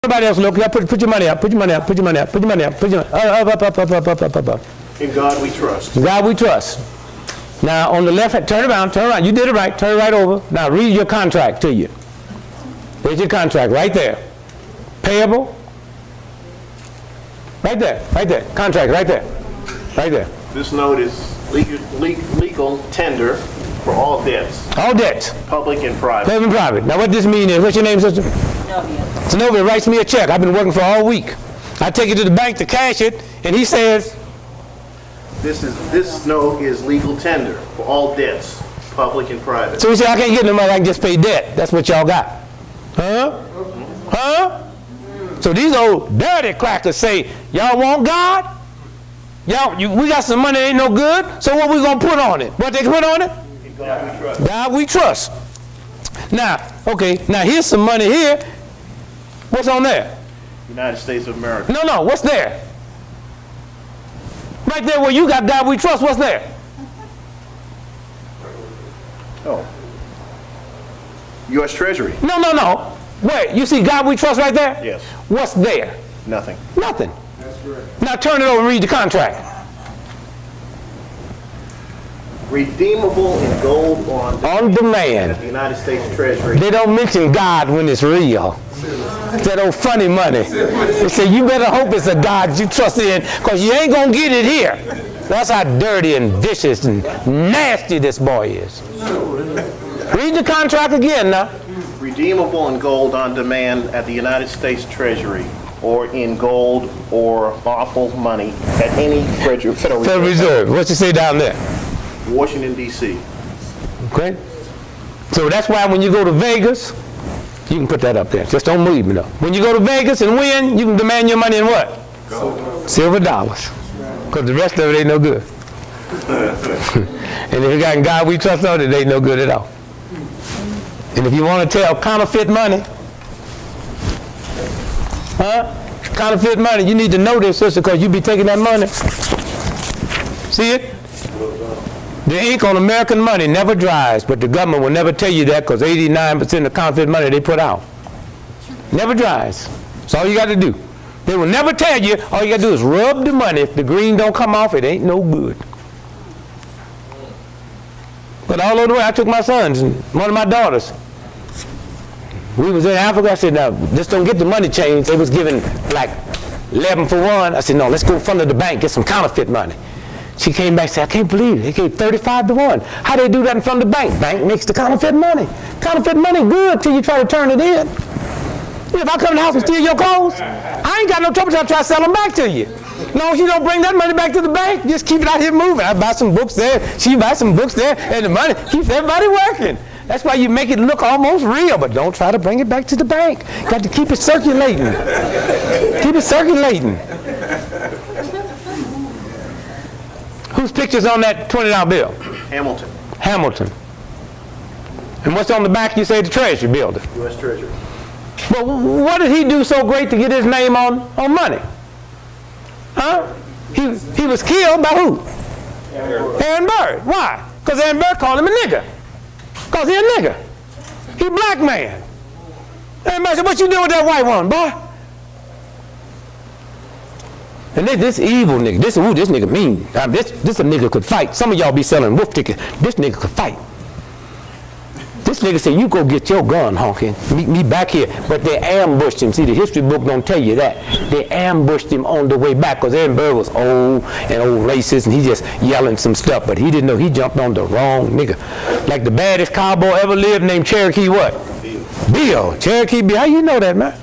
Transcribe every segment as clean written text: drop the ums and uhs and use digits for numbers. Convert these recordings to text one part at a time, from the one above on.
Nobody else look. Put your money up. Put your money up. Put your money up. Put your money up. Put your money up. Up. In God we trust. In God we trust. Now on the left hand, turn around. Turn around. You did it right. Turn right over. Now read your contract to you. Read your contract right there. Payable. Right there. Right there. Contract right there. Right there. This note is legal tender for all debts. All debts. Public and private. Public and private. Now what this means is, what's your name, sister? Zenobia writes me a check. I've been working for all week. I take it to the bank to cash it, and he says, This note is legal tender for all debts, public and private. So he said, I can't get no money, I can just pay debt. That's what y'all got. Huh? Huh? So these old dirty crackers say, y'all want God? We got some money, ain't no good, so what we gonna put on it? What they put on it? In God we trust. God we trust. Now, okay, now here's some money here. What's on there? United States of America. No, what's there? Right there where you got God we trust, what's there? Oh. U.S. Treasury. No. Wait, you see God we trust right there? Yes. What's there? Nothing. Nothing. That's correct. Now turn it over and read the contract. Redeemable in gold On demand. at the United States Treasury. They don't mention God when it's real. It's that old funny money. They say you better hope it's a God you trust in, because you ain't going to get it here. That's how dirty and vicious and nasty this boy is. Read the contract again now. Redeemable in gold on demand at the United States Treasury, or in gold or lawful money at any Federal Reserve. What you say down there? Washington, D.C. Okay? So that's why when you go to Vegas, you can put that up there. Just don't move me though. When you go to Vegas and win, you can demand your money in what? Gold. Silver dollars. Because the rest of it ain't no good. And if you got God we trust on it ain't no good at all. And if you want to tell counterfeit money, counterfeit money, you need to know this, sister, because you be taking that money. See it? The ink on American money never dries, but the government will never tell you that, because 89% of counterfeit money they put out never dries. That's all you got to do. They will never tell you. All you got to do is rub the money. If the green don't come off, it ain't no good. But all over the way, I took my sons and one of my daughters. We was in Africa. I said, now, just don't get the money changed. They was giving like 11 for 1. I said, no, let's go in front of the bank, get some counterfeit money. She came back and said, I can't believe it. They gave 35 to 1. How they do that in front of the bank? Bank makes the counterfeit money. Counterfeit money good till you try to turn it in. If I come to the house and steal your clothes, I ain't got no trouble till I try to sell them back to you. No, you don't bring that money back to the bank. Just keep it out here moving. I buy some books there. She buys some books there. And the money keeps everybody working. That's why you make it look almost real, but don't try to bring it back to the bank. Got to keep it circulating. Keep it circulating. Whose picture's on that $20 bill? Hamilton. Hamilton. And what's on the back, you say, the Treasury building? U.S. Treasury. But what did he do so great to get his name on money? Huh? He was killed by who? Aaron Burr. Why? Because Aaron Burr called him a nigger. Because he a nigger. He a black man. Everybody said, what you doing with that white one, boy? And this evil nigga, this nigga mean. This a nigga could fight. Some of y'all be selling wolf tickets. This nigga could fight. This nigga said, you go get your gun, honky. Meet me back here. But they ambushed him. See, the history book don't tell you that. They ambushed him on the way back because Aaron Burr was old and old racist, and he just yelling some stuff. But he didn't know he jumped on the wrong nigga. Like the baddest cowboy ever lived named Cherokee what? Bill. Cherokee Bill. How you know that, man?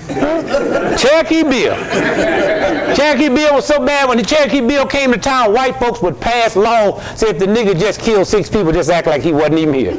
Huh? Cherokee Bill. Cherokee Bill was so bad when the Cherokee Bill came to town, white folks would pass law, say if the nigga just killed 6 people, just act like he wasn't even here.